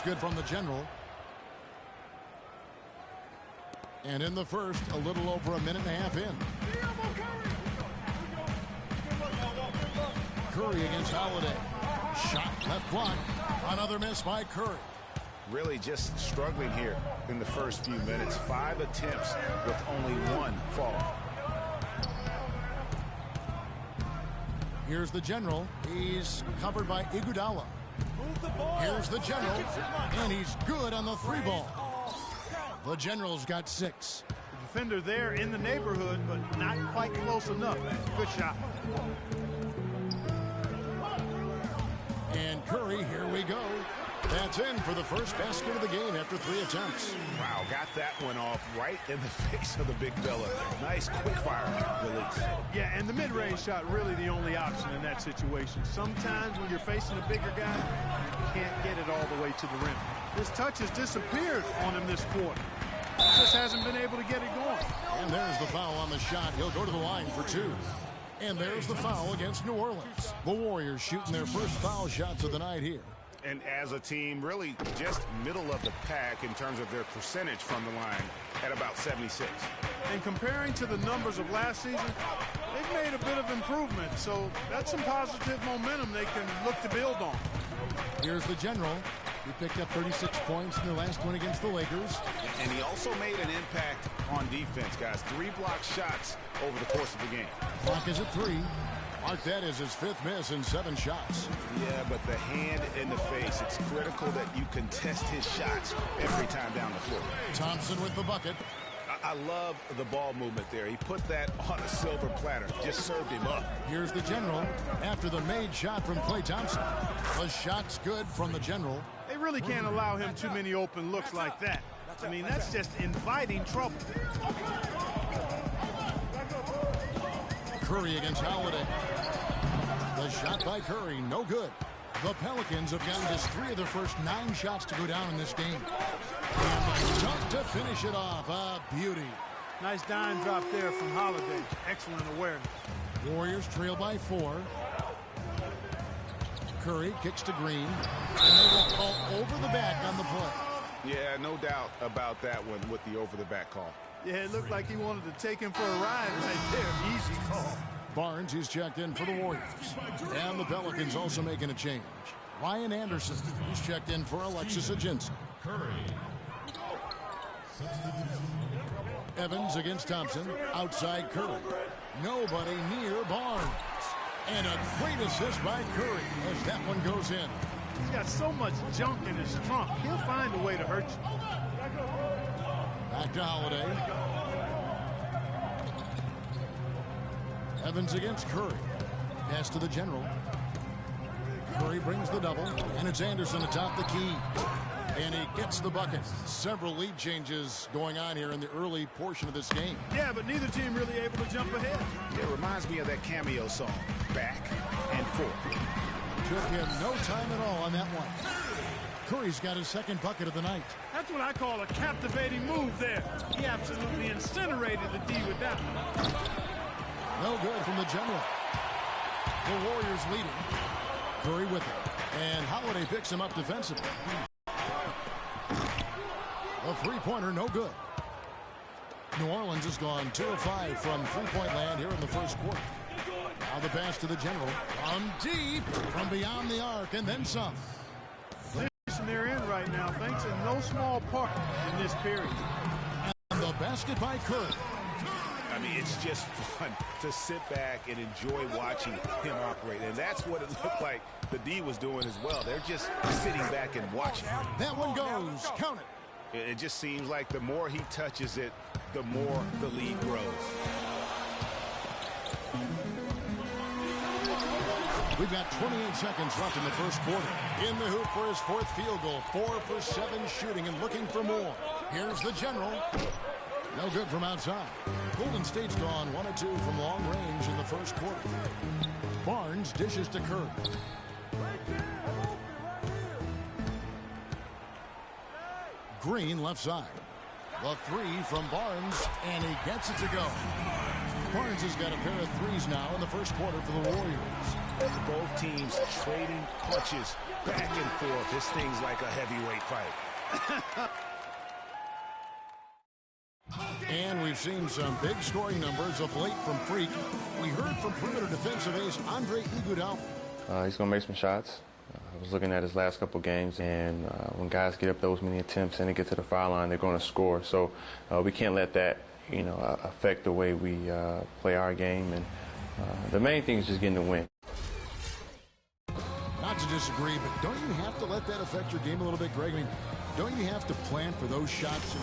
good from the general. And in the first, a little over a minute and a half in. Curry against Holiday. Shot left block. Another miss by Curry. Really just struggling here in the first few minutes. 5 attempts with only 1 fall. Here's the general. He's covered by Iguodala. Here's the general. And he's good on the 3-ball. The general's got 6. The defender there in the neighborhood, but not quite close enough. Good shot. And Curry, here we go. That's in for the first basket of the game after 3 attempts. Wow, got that one off right in the face of the big fella. Nice quick fire release. Yeah, and the mid-range shot really the only option in that situation. Sometimes when you're facing a bigger guy, you can't get it all the way to the rim. His touch has disappeared on him this quarter. Just hasn't been able to get it going. And there's the foul on the shot. He'll go to the line for 2. And there's the foul against New Orleans. The Warriors shooting their first foul shots of the night here. And as a team, really just middle of the pack in terms of their percentage from the line at about 76. And comparing to the numbers of last season, they've made a bit of improvement. So that's some positive momentum they can look to build on. Here's the general. He picked up 36 points in their last win against the Lakers. And he also made an impact on defense, guys. 3 block shots over the course of the game. Clock is at 3. Mark that as his 5th miss in 7 shots. Yeah, but the hand in the face, it's critical that you contest his shots every time down the floor. Thompson with the bucket. I love the ball movement there. He put that on a silver platter, just served him up. Here's the general after the made shot from Klay Thompson. The shot's good from the general. They really can't allow him too many open looks like that. I mean, that's just inviting trouble. Curry against Holiday. The shot by Curry, no good. The Pelicans have gotten just 3 of their first 9 shots to go down in this game. And the dunk to finish it off. A beauty. Nice dime drop there from Holiday. Excellent awareness. Warriors trail by 4. Curry kicks to Green. And they will call over the back on the play. Yeah, no doubt about that one with the over-the-back call. Yeah, it looked like he wanted to take him for a ride right there. Easy call. Barnes, he's checked in for the Warriors. And the Pelicans also making a change. Ryan Anderson, he's checked in for Alexis Aginson. Evans against Thompson. Outside Curry. Nobody near Barnes. And a great assist by Curry as that one goes in. He's got so much junk in his trunk. He'll find a way to hurt you. Back to Holiday. Evans against Curry. Pass to the general. Curry brings the double, and it's Anderson atop the key. And he gets the bucket. Several lead changes going on here in the early portion of this game. Yeah, but neither team really able to jump ahead. It reminds me of that cameo song, Back and Forth. Took him no time at all on that one. Curry's got his 2nd bucket of the night. That's what I call a captivating move there. He absolutely incinerated the D with that one. No good from the general. The Warriors leading. Curry with it. And Holiday picks him up defensively. A 3-pointer, no good. New Orleans has gone 2 of 5 from 3-point land here in the first quarter. Now the pass to the general. From deep, from beyond the arc, and then some. The position they're in right now, thanks in no small part in this period. And the basket by Curry. I mean, it's just fun to sit back and enjoy watching him operate. And that's what it looked like the D was doing as well. They're just sitting back and watching. That one goes. Count it. It just seems like the more he touches it, the more the lead grows. We've got 28 seconds left in the first quarter. In the hoop for his 4th field goal. 4 for 7 shooting and looking for more. Here's the general. No good from outside. Golden State's gone 1 of 2 from long range in the first quarter. Barnes dishes to Curry. Green left side. The 3 from Barnes, and he gets it to go. Barnes has got a pair of threes now in the first quarter for the Warriors. Both teams trading punches back and forth. This thing's like a heavyweight fight. And we've seen some big scoring numbers of late from Freak. We heard from perimeter defensive ace Andre Iguodala. He's going to make some shots. I was looking at his last couple games, and when guys get up those many attempts and they get to the foul line, they're going to score. So we can't let that, affect the way we play our game. And the main thing is just getting the win. Not to disagree, but don't you have to let that affect your game a little bit, Greg? I mean, don't you have to plan for those shots?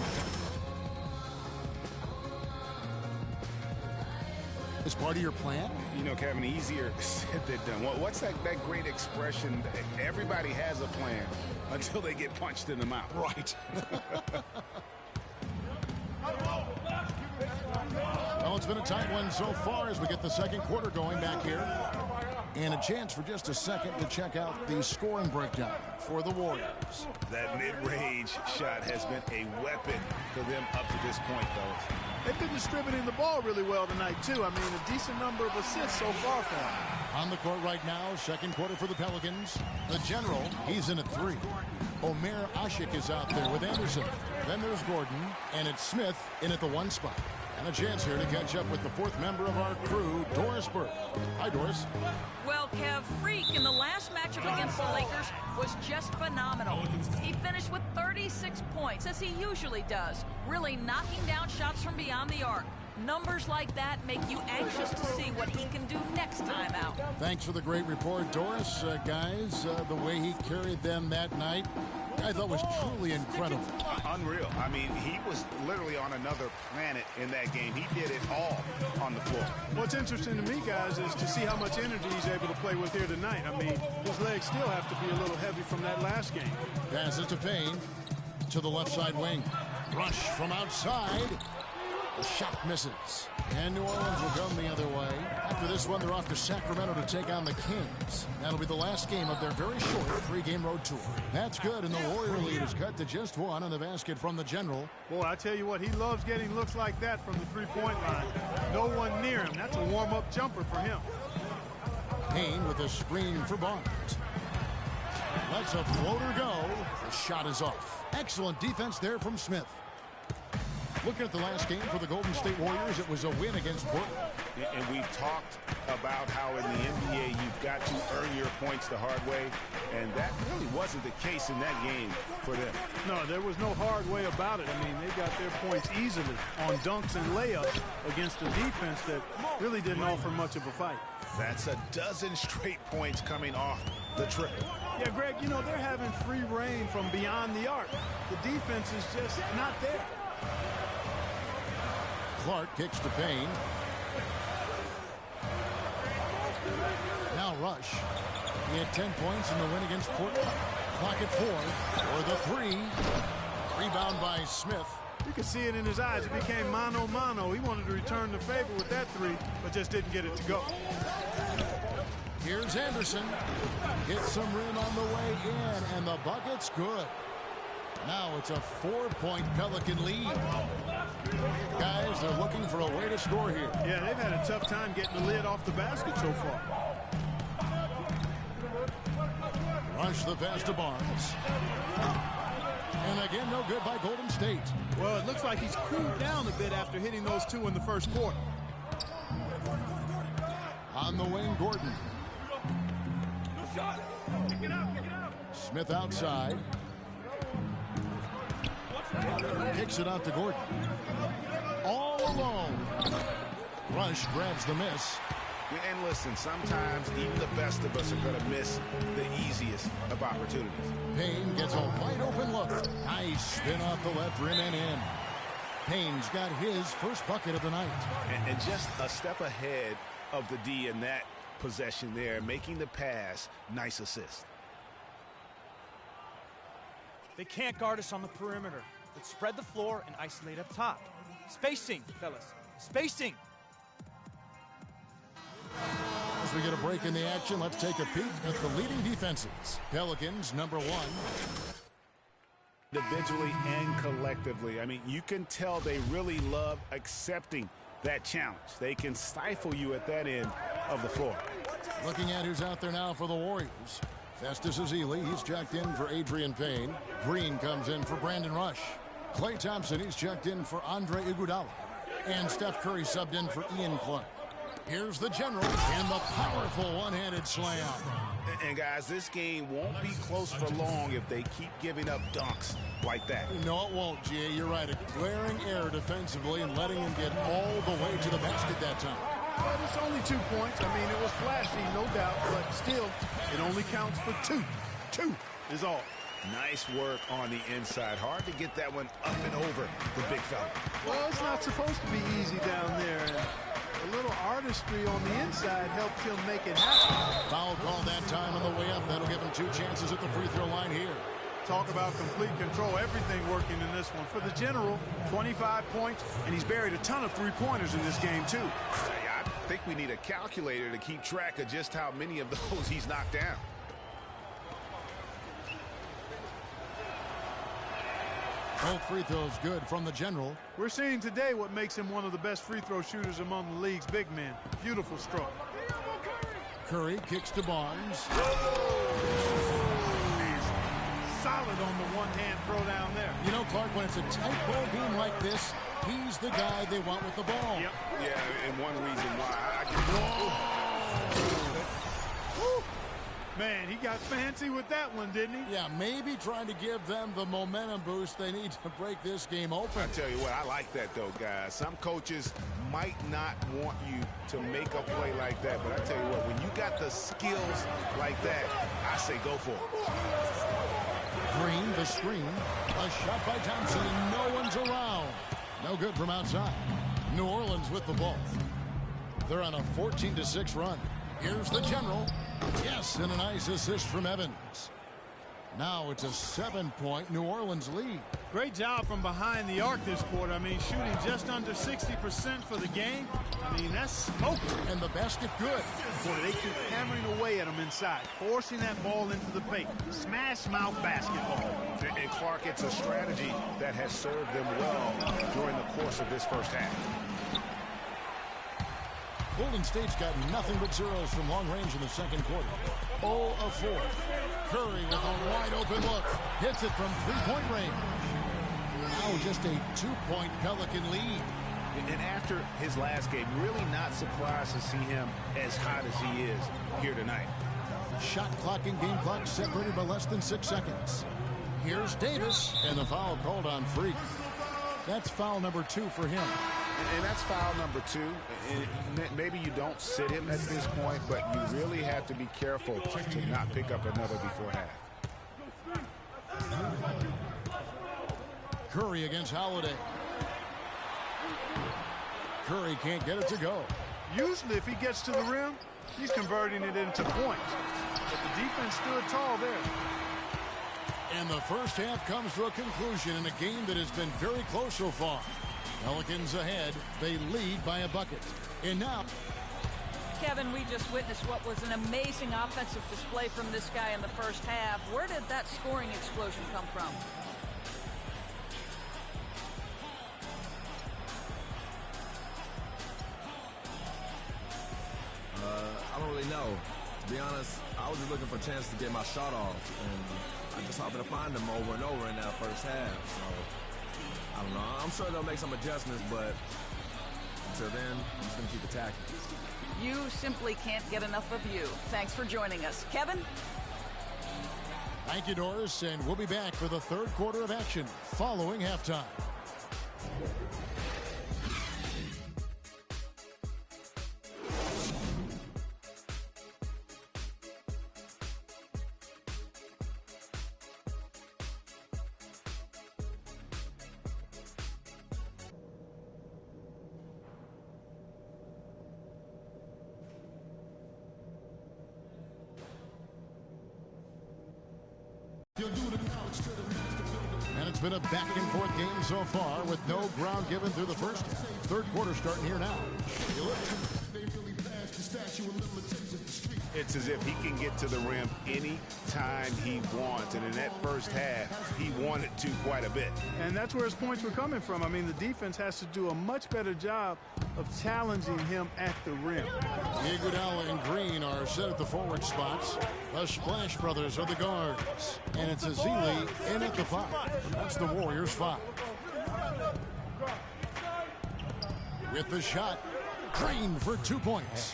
As part of your plan? Kevin, easier said than done. What's that great expression? Everybody has a plan until they get punched in the mouth. Right. Well, it's been a tight one so far as we get the second quarter going back here. And a chance for just a second to check out the scoring breakdown for the Warriors. That mid-range shot has been a weapon for them up to this point, fellas. They've been distributing the ball really well tonight, too. I mean, a decent number of assists so far for them. On the court right now, second quarter for the Pelicans. The General, he's in at 3. Omer Ashik is out there with Anderson. Then there's Gordon, and it's Smith in at the 1 spot. And a chance here to catch up with the 4th member of our crew, Doris Burke. Hi, Doris. Well, Kev, Freak in the last matchup against the Lakers was just phenomenal. He finished with 36 points, as he usually does, really knocking down shots from beyond the arc. Numbers like that make you anxious to see what he can do next time out. Thanks for the great report, Doris. Guys, the way he carried them that night, I thought was truly incredible. Unreal. I mean, he was literally on another planet in that game. He did it all on the floor. What's interesting to me, guys, is to see how much energy he's able to play with here tonight. I mean, his legs still have to be a little heavy from that last game. Passes to Payne to the left side wing. Rush from outside. The shot misses. And New Orleans will come the other way. After this one, they're off to Sacramento to take on the Kings. That'll be the last game of their very short 3-game road tour. That's good, and the Warrior lead is cut to just 1 on the basket from the General. Boy, I tell you what, he loves getting looks like that from the three-point line. No one near him. That's a warm-up jumper for him. Payne with a screen for Barnes. Lets a floater go. The shot is off. Excellent defense there from Smith. Looking at the last game for the Golden State Warriors, it was a win against Portland. And we've talked about how in the NBA you've got to earn your points the hard way, and that really wasn't the case in that game for them. No, there was no hard way about it. I mean, they got their points easily on dunks and layups against a defense that really didn't offer much of a fight. That's a dozen straight points coming off the triple. Yeah, Greg, they're having free reign from beyond the arc. The defense is just not there. Clark kicks to Payne. Now Rush. He had 10 points in the win against Portland. Clock at 4 for the 3. Rebound by Smith. You could see it in his eyes. It became mano-mano. He wanted to return the favor with that 3, but just didn't get it to go. Here's Anderson. Gets some rim on the way in, and the bucket's good. Now it's a 4-point Pelican lead. Guys, they're looking for a way to score here. Yeah, they've had a tough time getting the lid off the basket so far. Rush the pass to Barnes. And again, no good by Golden State. Well, it looks like he's cooled down a bit after hitting those 2 in the first quarter. On the wing, Gordon. Smith outside. Kicks it out to Gordon. All alone. Rush grabs the miss. And listen, sometimes even the best of us are going to miss the easiest of opportunities. Payne gets a wide open look. Nice spin off the left rim and in. Payne's got his first bucket of the night. And just a step ahead of the D in that possession there, making the pass. Nice assist. They can't guard us on the perimeter. Let's spread the floor and isolate up top. Spacing, fellas. Spacing. As we get a break in the action, let's take a peek at the leading defenses. Pelicans, number 1. Individually and collectively. I mean, you can tell they really love accepting that challenge. They can stifle you at that end of the floor. Looking at who's out there now for the Warriors. Festus Ezeli, he's checked in for Adrian Payne. Green comes in for Brandon Rush. Klay Thompson, he's checked in for Andre Iguodala. And Steph Curry subbed in for Ian Clark. Here's the general and the powerful one-handed slam. And guys, this game won't be close for long if they keep giving up dunks like that. No, it won't, G.A. You're right. A glaring error defensively and letting him get all the way to the basket that time. But it's only 2 points. I mean, it was flashy, no doubt, but still, it only counts for 2. 2 is all. Nice work on the inside. Hard to get that one up and over the big fella. Well, it's not supposed to be easy down there. And a little artistry on the inside helped him make it happen. Foul call that time on the way up. That'll give him 2 chances at the free throw line here. Talk about complete control. Everything working in this one. For the general, 25 points, and he's buried a ton of three-pointers in this game, too. I think we need a calculator to keep track of just how many of those he's knocked down. Both free throws good from the general. We're seeing today what makes him one of the best free throw shooters among the league's big men. Beautiful stroke. Curry kicks to Barnes. Solid on the one-hand throw down there. You know, Clark, when it's a tight ball game like this, he's the guy they want with the ball. Yep. Yeah, and one reason why Man, he got fancy with that one, didn't he? Yeah, maybe trying to give them the momentum boost they need to break this game open. I tell you what, I like that, though, guys. Some coaches might not want you to make a play like that, but I tell you what, when you got the skills like that, I say go for it. Green, the screen. A shot by Thompson, and no one's around. No good from outside. New Orleans with the ball. They're on a 14-6 run. Here's the general. Yes, and a nice assist from Evans. Now it's a 7-point New Orleans lead. Great job from behind the arc this quarter. I mean, shooting just under 60% for the game. I mean, that's smoking. And the basket good. Boy, they keep hammering away at him inside, forcing that ball into the paint. Smash mouth basketball. And Clark, it's a strategy that has served them well during the course of this first half. Golden State's got nothing but zeros from long range in the second quarter. 0 of 4. Curry with a wide open look. Hits it from three-point range. Now just a 2-point Pelican lead. And after his last game, really not surprised to see him as hot as he is here tonight. Shot clock and game clock separated by less than 6 seconds. Here's Davis, and the foul called on Freak. That's foul number 2 for him. And that's foul number 2. And maybe you don't sit him at this point, but you really have to be careful to not pick up another before half. Curry against Holiday. Curry can't get it to go. Usually if he gets to the rim, he's converting it into points. But the defense stood tall there. And the first half comes to a conclusion in a game that has been very close so far. Pelicans ahead. They lead by a bucket. And now, Kevin, we just witnessed what was an amazing offensive display from this guy in the first half. Where did that scoring explosion come from? I don't really know. To be honest, I was just looking for a chance to get my shot off, and I just happened to find them over and over in that first half. So, I don't know. I'm sure they'll make some adjustments, but until then, I'm just going to keep attacking. You simply can't get enough of you. Thanks for joining us. Kevin? thank you, Doris, and we'll be back for the third quarter of action following halftime. And it's been a back-and-forth game so far with no ground given through the first half. Third quarter starting here now. It's as if he can get to the rim any time he wants. And in that first half, he wanted to quite a bit. And that's where his points were coming from. I mean, the defense has to do a much better job of challenging him at the rim. Iguodala and Green are set at the forward spots. The Splash Brothers are the guards. And it's Azili in at the 5. That's the Warriors' 5. With the shot, Green for 2 points.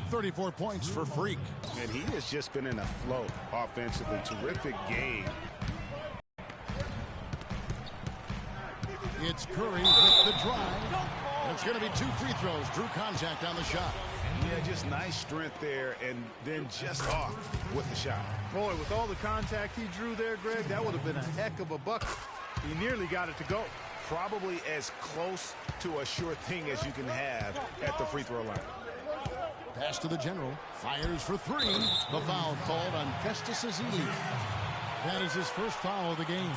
34 points for Freak. And he has just been in a flow offensively. Terrific game. It's Curry with the drive. And it's going to be 2 free throws. Drew contact on the shot. Yeah, just nice strength there, and then just off with the shot. Boy, with all the contact he drew there, Greg, that would have been a heck of a bucket. He nearly got it to go. Probably as close to a sure thing as you can have at the free throw line. Pass to the general. Fires for 3. The foul called on Festus Ezeli. That is his first foul of the game.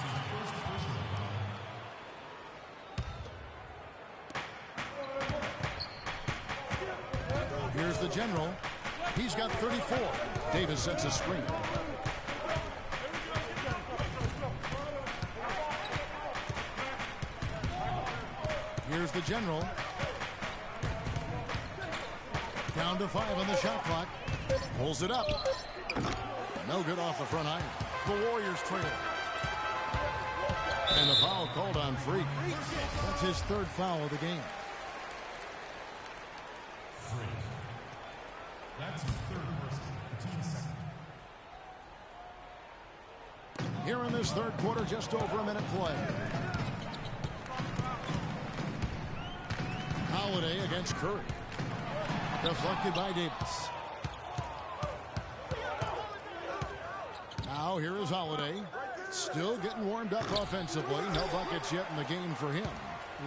Here's the general. He's got 34. Davis sets a screen. Here's the general. Down to 5 on the shot clock. Pulls it up. No good off the front iron. The Warriors trail. And the foul called on Freak. That's his 3rd foul of the game. Freak. That's his 3rd personal, team 2nd. Here in this 3rd quarter, just over a minute play. Holiday against Curry. Deflected by Davis. Now here is Holiday. Still getting warmed up offensively. No buckets yet in the game for him.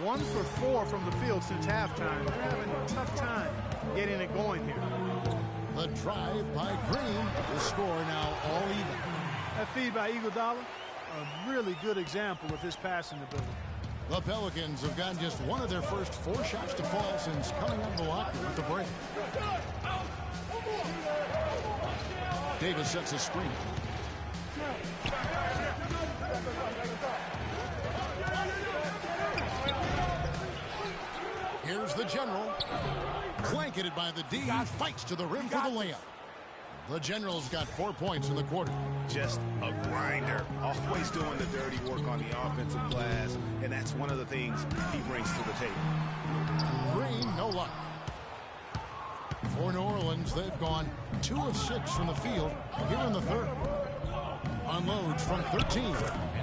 1 for 4 from the field since halftime. They're having a tough time getting it going here. The drive by Green. The score now all even. That feed by Iguodala, a really good example of his passing ability. The Pelicans have gotten just one of their first 4 shots to fall since coming out of the locker with the break. Davis sets a screen. Here's the general. Blanketed by the D. Fights to the rim for the layup. The general's got 4 points in the quarter. Just a grinder. Always doing the dirty work on the offensive glass. And that's one of the things he brings to the table. Green, no luck. For New Orleans, they've gone 2 of 6 from the field here in the 3rd. Unloads from 13.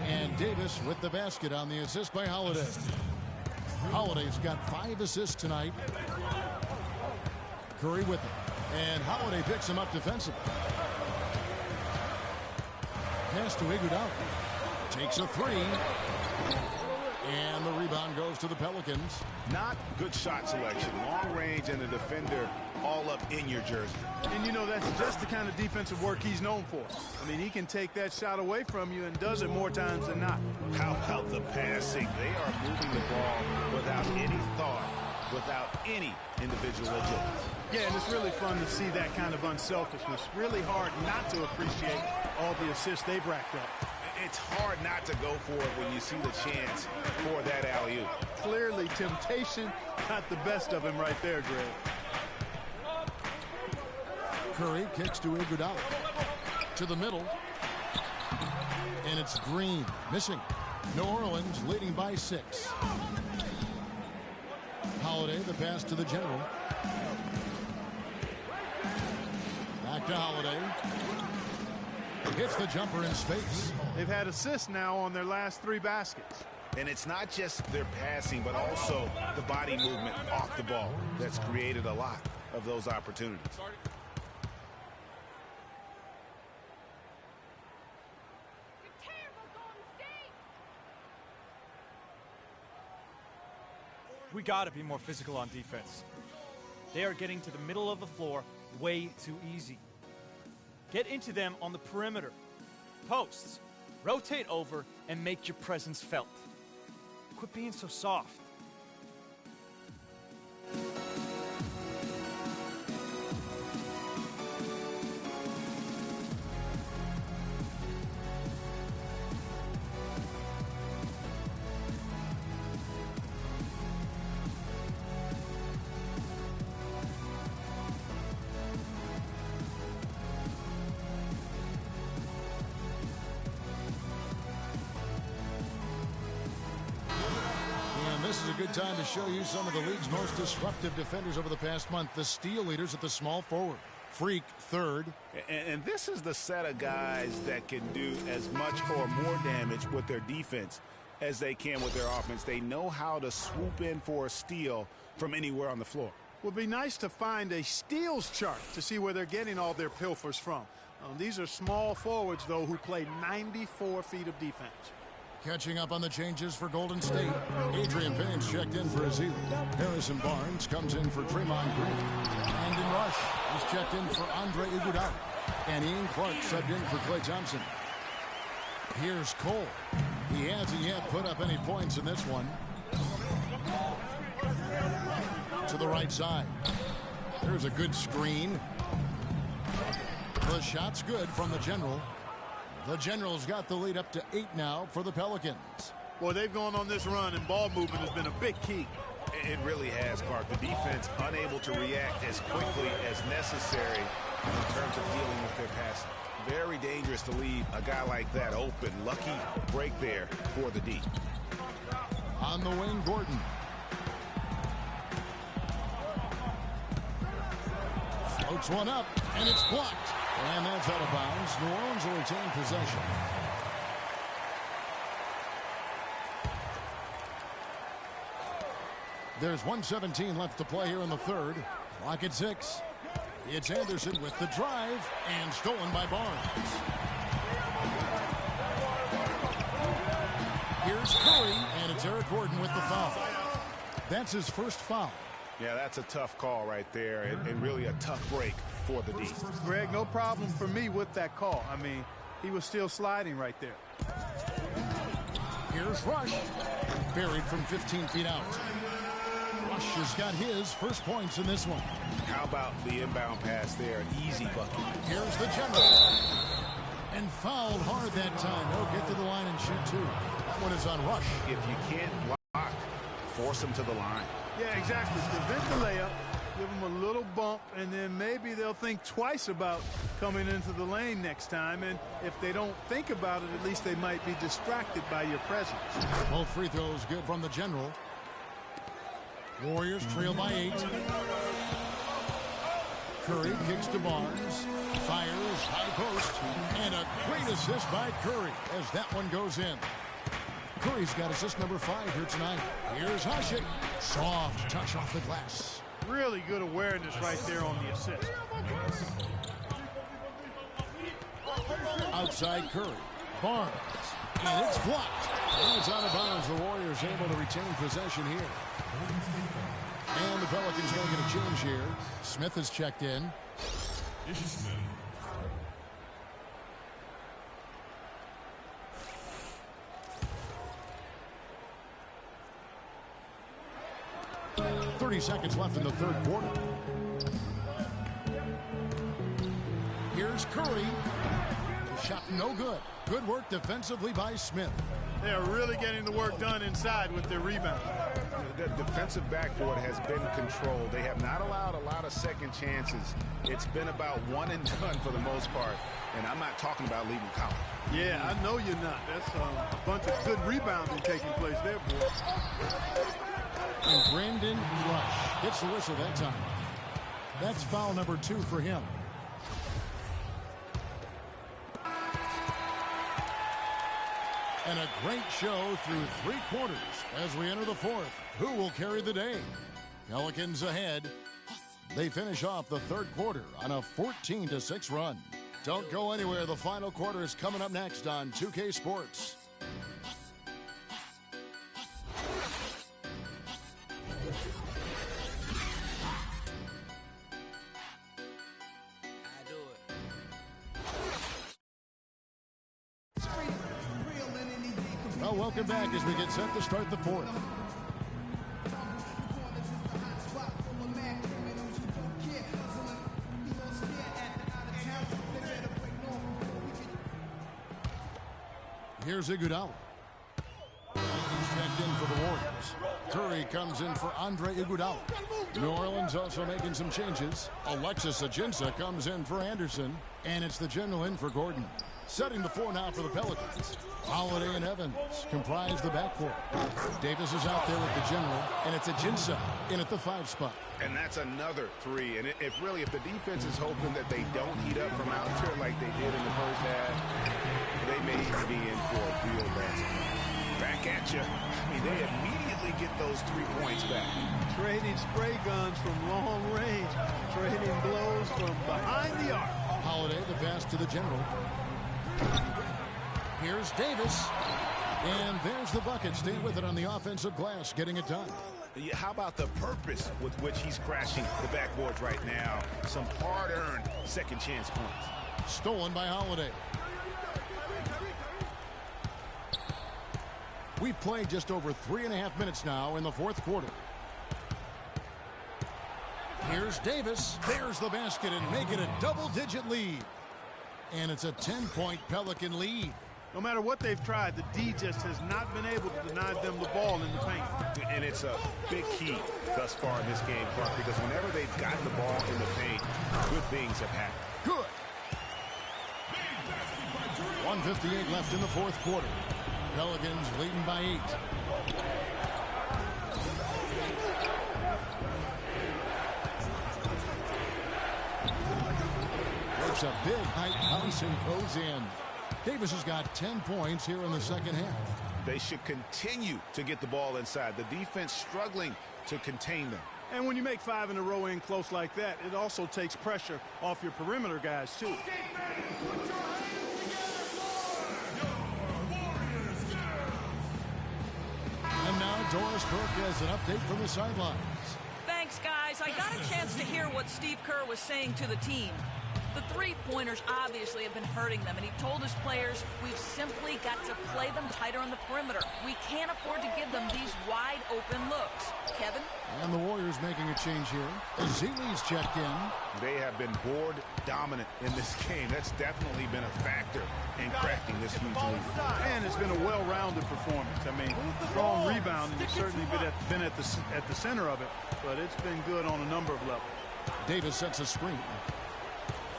And Davis with the basket on the assist by Holiday. Holiday's got 5 assists tonight. Curry with it. And Holiday picks him up defensively. Pass to Iguodala. Takes a 3. And the rebound goes to the Pelicans. Not good shot selection. Long range and the defender all up in your jersey. And you know, that's just the kind of defensive work he's known for. I mean, he can take that shot away from you and does it more times than not. How about the passing? They are moving the ball without any thought, without any individual agility. Yeah, and it's really fun to see that kind of unselfishness. Really hard not to appreciate all the assists they've racked up. It's hard not to go for it when you see the chance for that alley-oop. Clearly, temptation got the best of him right there, Greg. Curry kicks to Iguodala. To the middle. And it's Green missing. New Orleans leading by 6. Holiday, the pass to the general. Back to Holiday. Hits the jumper in space. They've had assists now on their last 3 baskets. And it's not just their passing, but also the body movement off the ball that's created a lot of those opportunities. We got to be more physical on defense. They are getting to the middle of the floor way too easy. Get into them on the perimeter. Posts. Rotate over and make your presence felt. Quit being so soft. this is a good time to show you some of the league's most disruptive defenders over the past month. The steal leaders at the small forward. Freak, third. And this is the set of guys that can do as much or more damage with their defense as they can with their offense. They know how to swoop in for a steal from anywhere on the floor. Would be nice to find a steals chart to see where they're getting all their pilfers from. These are small forwards, though, who play 94 feet of defense. Catching up on the changes for Golden State. Adrian Payne's checked in for Azili. Harrison Barnes comes in for Draymond Green. Brandon Rush is checked in for Andre Iguodala. And Ian Clark subbed in for Klay Thompson. Here's Cole. He hasn't yet put up any points in this one. To the right side. There's a good screen. The shot's good from the General. The General's got the lead up to 8 now for the Pelicans. Boy, they've gone on this run, and ball movement has been a big key. It really has, Clark. The defense unable to react as quickly as necessary in terms of dealing with their pass. Very dangerous to leave a guy like that open. Lucky break there for the D. On the wing, Gordon. Floats one up, and it's blocked. And that's out of bounds. New Orleans will retain possession. There's 1:17 left to play here in the third. Clock at 6. It's Anderson with the drive, and stolen by Barnes. Here's Curry, and it's Eric Gordon with the foul. That's his first foul. Yeah, that's a tough call right there, and really a tough break for the D. Greg, no problem for me with that call. I mean, he was still sliding right there. Here's Rush. Buried from 15 feet out. Rush has got his first points in this one. How about the inbound pass there? Easy bucket. Here's the General. And fouled hard that time. He'll get to the line and shoot two. That one is on Rush. If you can't block, force him to the line. Yeah, exactly. Prevent the layup. Give them a little bump, and then maybe they'll think twice about coming into the lane next time. And if they don't think about it, at least they might be distracted by your presence. Both free throws good from the General. Warriors trail by 8. Curry kicks to Barnes. Fires high post. And a great assist by Curry as that one goes in. Curry's got assist number 5 here tonight. Here's Hasek. Soft touch off the glass. Really good awareness right there on the assist. Outside Curry. Barnes. And it's blocked. And it's out of bounds. The Warriors able to retain possession here. And the Pelicans going to get a change here. Smith is checked in. 30 seconds left in the third quarter. Here's Curry. The shot no good. Good work defensively by Smith. They are really getting the work done inside with their rebound. The defensive backboard has been controlled. They have not allowed a lot of second chances. It's been about one and done for the most part. And I'm not talking about leaving college. Yeah, I know you're not. That's a bunch of good rebounding taking place there, boy. And Brandon Rush gets the whistle that time. That's foul number 2 for him. And a great show through 3 quarters as we enter the fourth. Who will carry the day? Pelicans ahead. They finish off the third quarter on a 14-6 run. Don't go anywhere. The final quarter is coming up next on 2K Sports. Well, welcome back as we get set to start the fourth. Here's Iguodala. He's checked in for the Warriors. Curry comes in for Andre Iguodala. New Orleans also making some changes. Alexis Ajinça comes in for Anderson. And it's the General in for Gordon. Setting the floor now for the Pelicans. Holiday and Evans comprise the backcourt. Davis is out there with the general, and it's Ajinça in at the 5 spot. And that's another 3. And if the defense is hoping that they don't heat up from out there like they did in the first half, they may even be in for a real basket. Back at you. I mean, they immediately get those 3 points back. Trading spray guns from long range. Trading blows from behind the arc. Holiday, the pass to the general. Here's Davis. And there's the bucket. Stay with it on the offensive glass, getting it done. How about the purpose with which he's crashing the backboards right now? Some hard-earned second chance points. Stolen by Holiday. We've played just over 3.5 minutes now in the fourth quarter. Here's Davis. There's the basket and make it a double-digit lead. And it's a 10-point Pelican lead. No matter what they've tried, the D just has not been able to deny them the ball in the paint. And it's a big key thus far in this game, Clark, because whenever they've gotten the ball in the paint, good things have happened. Good. 1:58 left in the fourth quarter. Pelicans leading by 8. Works a big height bounce and goes in. Davis has got 10 points here in the second half. They should continue to get the ball inside. The defense struggling to contain them. And when you make 5 in a row in close like that, it also takes pressure off your perimeter guys, too. And now Doris Burke has an update from the sidelines. Thanks, guys. I got a chance to hear what Steve Kerr was saying to the team. The three-pointers obviously have been hurting them, and he told his players, we've simply got to play them tighter on the perimeter. We can't afford to give them these wide-open looks. Kevin? And the Warriors making a change here. Azili's checked in. They have been board dominant in this game. That's definitely been a factor in crafting this huge lead. And it's been a well-rounded performance. I mean, strong rebounding has certainly been at the center of it, but it's been good on a number of levels. Davis sets a screen.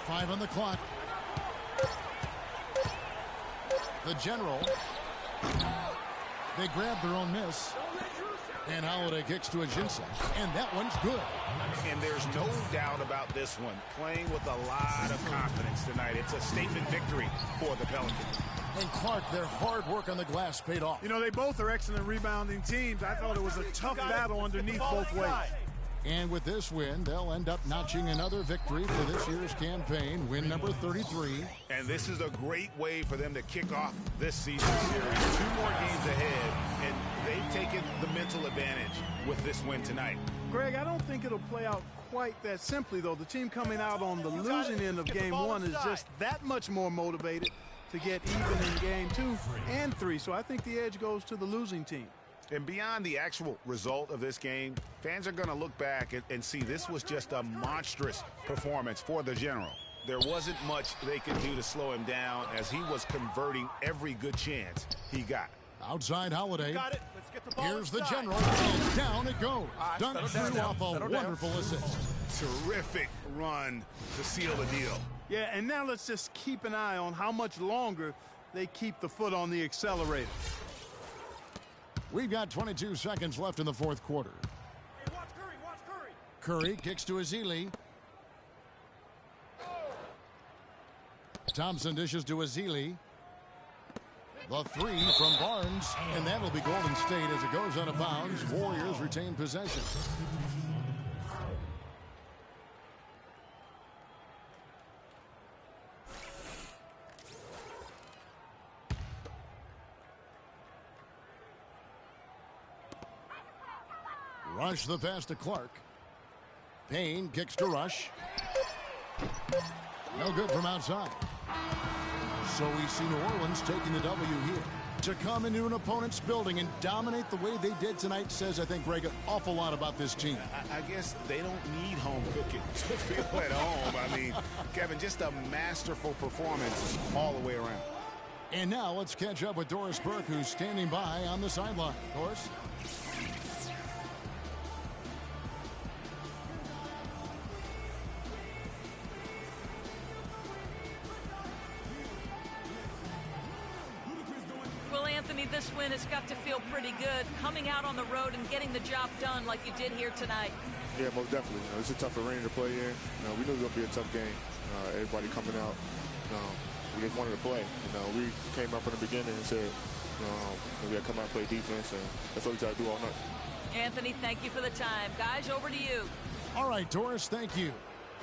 5 on the clock. The general. They grab their own miss. And Holiday kicks to Ajinça. And that one's good. And there's no doubt about this one. Playing with a lot of confidence tonight. It's a statement victory for the Pelicans. And Clark, their hard work on the glass paid off. You know, they both are excellent rebounding teams. I thought it was a tough battle underneath both ways. And with this win, they'll end up notching another victory for this year's campaign, win number 33. And this is a great way for them to kick off this season series. 2 more games ahead, and they've taken the mental advantage with this win tonight. Greg, I don't think it'll play out quite that simply, though. The team coming out on the losing end of game 1 is just that much more motivated to get even in game 2 and 3. So I think the edge goes to the losing team. And beyond the actual result of this game, fans are going to look back and see this was just a monstrous performance for the general. There wasn't much they could do to slow him down as he was converting every good chance he got. Outside Holiday. Got it. Let's get the ball Here's the inside. general. And down it goes. Dunked through off a wonderful assist. Terrific run to seal the deal. Yeah, and now let's just keep an eye on how much longer they keep the foot on the accelerator. We've got 22 seconds left in the fourth quarter. Hey, watch Curry. Curry kicks to Azili. Thompson dishes to Azili. The 3 from Barnes, and that'll be Golden State as it goes out of bounds. Warriors retain possession. Rush the pass to Clark. Payne kicks to Rush. No good from outside. So we see New Orleans taking the W here. To come into an opponent's building and dominate the way they did tonight says, I think, Greg, an awful lot about this team. I guess they don't need home cooking to feel at home. I mean, Kevin, just a masterful performance all the way around. And now let's catch up with Doris Burke, who's standing by on the sideline. Doris? Anthony, this win has got to feel pretty good, coming out on the road and getting the job done like you did here tonight. Yeah, most definitely. It's a tough arena to play in. We knew it was going to be a tough game. Everybody coming out, we just wanted to play. We came out from the beginning and said, we got to come out and play defense, and that's what we try to do all night. Anthony, thank you for the time. Guys, over to you. All right, Doris, thank you.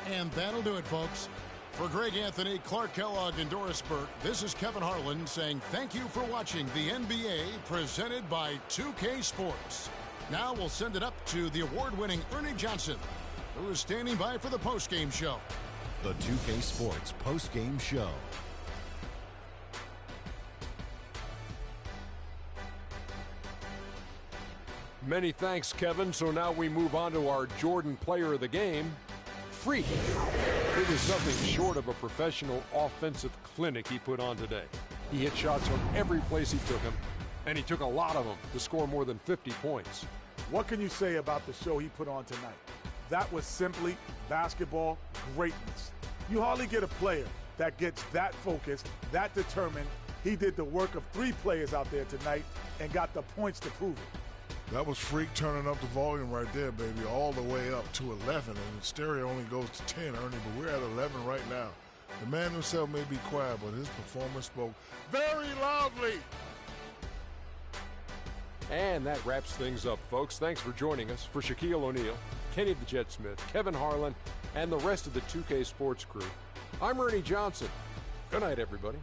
And that'll do it, folks. For Greg Anthony, Clark Kellogg, and Doris Burke, this is Kevin Harlan saying thank you for watching the NBA presented by 2K Sports. Now we'll send it up to the award-winning Ernie Johnson, who is standing by for the postgame show. The 2K Sports postgame show. Many thanks, Kevin. So now we move on to our Jordan Player of the Game, Freak. It was nothing short of a professional offensive clinic he put on today. He hit shots from every place he took them, and he took a lot of them to score more than 50 points. What can you say about the show he put on tonight? That was simply basketball greatness. You hardly get a player that gets that focused, that determined. He did the work of 3 players out there tonight and got the points to prove it. That was Freak turning up the volume right there, baby, all the way up to 11. And stereo only goes to 10, Ernie, but we're at 11 right now. The man himself may be quiet, but his performance spoke very loudly. And that wraps things up, folks. Thanks for joining us. For Shaquille O'Neal, Kenny the Jet Smith, Kevin Harlan, and the rest of the 2K Sports crew, I'm Ernie Johnson. Good night, everybody.